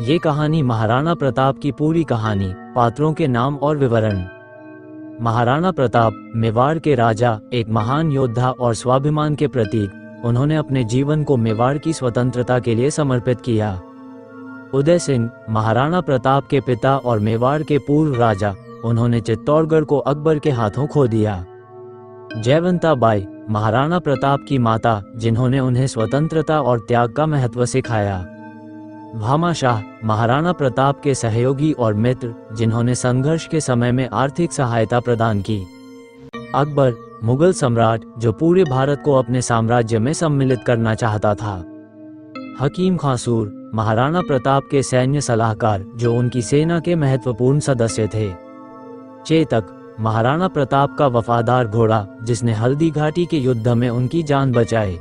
ये कहानी महाराणा प्रताप की पूरी कहानी, पात्रों के नाम और विवरण। महाराणा प्रताप मेवाड़ के राजा, एक महान योद्धा और स्वाभिमान के प्रतीक। उन्होंने अपने जीवन को मेवाड़ की स्वतंत्रता के लिए समर्पित किया। उदय सिंह महाराणा प्रताप के पिता और मेवाड़ के पूर्व राजा, उन्होंने चित्तौड़गढ़ को अकबर के हाथों खो दिया। जयवंता बाई महाराणा प्रताप की माता, जिन्होंने उन्हें स्वतंत्रता और त्याग का महत्व सिखाया। भामा शाह महाराणा प्रताप के सहयोगी और मित्र, जिन्होंने संघर्ष के समय में आर्थिक सहायता प्रदान की। अकबर मुगल सम्राट, जो पूरे भारत को अपने साम्राज्य में सम्मिलित करना चाहता था। हकीम खासूर महाराणा प्रताप के सैन्य सलाहकार, जो उनकी सेना के महत्वपूर्ण सदस्य थे। चेतक महाराणा प्रताप का वफादार घोड़ा, जिसने हल्दी घाटी के युद्ध में उनकी जान बचाई।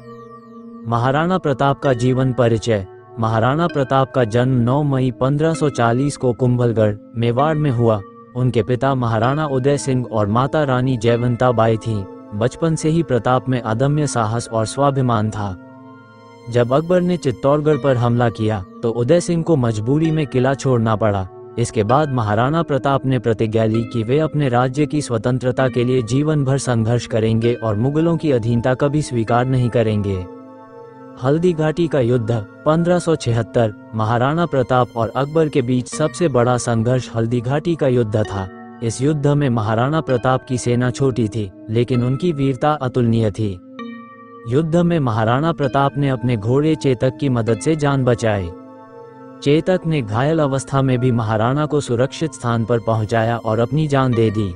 महाराणा प्रताप का जीवन परिचय। महाराणा प्रताप का जन्म 9 मई 1540 को कुंभलगढ़, मेवाड़ में हुआ। उनके पिता महाराणा उदय सिंह और माता रानी जयवंता बाई थीं। बचपन से ही प्रताप में अदम्य साहस और स्वाभिमान था। जब अकबर ने चित्तौड़गढ़ पर हमला किया तो उदय सिंह को मजबूरी में किला छोड़ना पड़ा। इसके बाद महाराणा प्रताप ने प्रतिज्ञा ली कि वे अपने राज्य की स्वतंत्रता के लिए जीवन भर संघर्ष करेंगे और मुगलों की अधीनता कभी स्वीकार नहीं करेंगे। हल्दी घाटी का युद्ध 1576 महाराणा प्रताप और अकबर के बीच सबसे बड़ा संघर्ष हल्दी घाटी का युद्ध था। इस युद्ध में महाराणा प्रताप की सेना छोटी थी, लेकिन उनकी वीरता अतुलनीय थी। युद्ध में महाराणा प्रताप ने अपने घोड़े चेतक की मदद से जान बचाई। चेतक ने घायल अवस्था में भी महाराणा को सुरक्षित स्थान पर पहुंचाया और अपनी जान दे दी।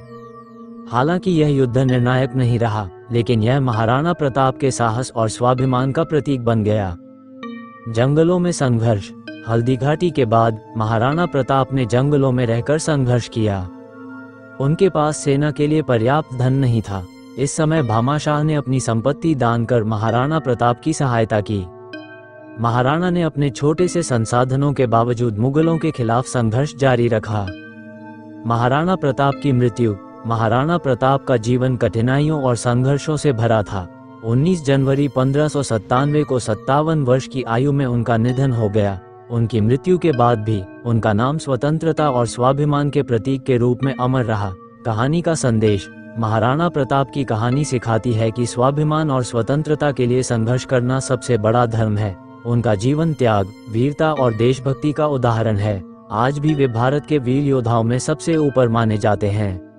हालांकि यह युद्ध निर्णायक नहीं रहा, लेकिन यह महाराणा प्रताप के साहस और स्वाभिमान का प्रतीक बन गया। जंगलों में संघर्ष। हल्दी घाटी के बाद महाराणा प्रताप ने जंगलों में रहकर संघर्ष किया। उनके पास सेना के लिए पर्याप्त धन नहीं था। इस समय भामा शाह ने अपनी संपत्ति दान कर महाराणा प्रताप की सहायता की। महाराणा ने अपने छोटे से संसाधनों के बावजूद मुगलों के खिलाफ संघर्ष जारी रखा। महाराणा प्रताप की मृत्यु। महाराणा प्रताप का जीवन कठिनाइयों और संघर्षों से भरा था। 19 जनवरी 1597 को 57 वर्ष की आयु में उनका निधन हो गया। उनकी मृत्यु के बाद भी उनका नाम स्वतंत्रता और स्वाभिमान के प्रतीक के रूप में अमर रहा। कहानी का संदेश। महाराणा प्रताप की कहानी सिखाती है कि स्वाभिमान और स्वतंत्रता के लिए संघर्ष करना सबसे बड़ा धर्म है। उनका जीवन त्याग, वीरता और देशभक्ति का उदाहरण है। आज भी वे भारत के वीर योद्धाओं में सबसे ऊपर माने जाते हैं।